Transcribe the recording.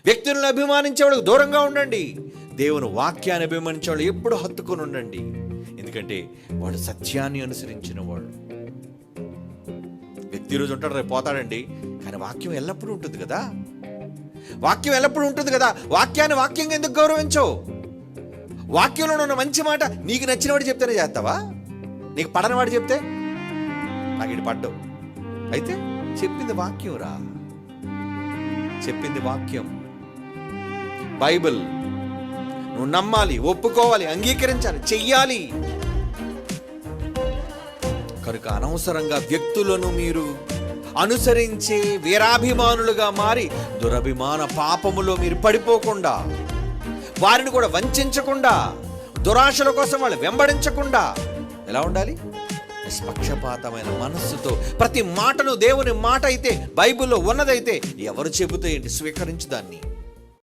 వ్యక్తులను అభిమానించేవాళ్ళకు దూరంగా ఉండండి. దేవుని వాక్యాన్ని అభిమానించేవాళ్ళు ఎప్పుడు హత్తుకొని ఉండండి. ఎందుకంటే వాడు సత్యాన్ని అనుసరించిన వాడు. వ్యక్తి ఈరోజు ఉంటాడు, రేపు పోతాడండి. కానీ వాక్యం ఎల్లప్పుడూ ఉంటుంది కదా. వాక్యం ఎల్లప్పుడూ ఉంటుంది కదా. వాక్యాన్ని వాక్యంగా ఎందుకు గౌరవించవు? వాక్యంలో ఉన్న మంచి మాట నీకు నచ్చిన వాడు చెప్తేనే చేస్తావా? నీకు పడని వాడు చెప్తే నాకు ఇటు పడ్డావు. అయితే చెప్పింది వాక్యం రా, చెప్పింది వాక్యం, బైబిల్. నువ్వు నమ్మాలి, ఒప్పుకోవాలి, అంగీకరించాలి, చెయ్యాలి. కనుక అనవసరంగా వ్యక్తులను మీరు అనుసరించే వీరాభిమానులుగా మారి దురభిమాన పాపములో మీరు పడిపోకుండా, వారిని కూడా వంచకుండా, దురాశల కోసం వాళ్ళు వెంబడించకుండా ఎలా ఉండాలి? నిష్పక్షపాతమైన మనస్సుతో ప్రతి మాటను దేవుని మాట అయితే, బైబిల్లో ఉన్నదైతే ఎవరు చెబితే ఏంటి, స్వీకరించి దాన్ని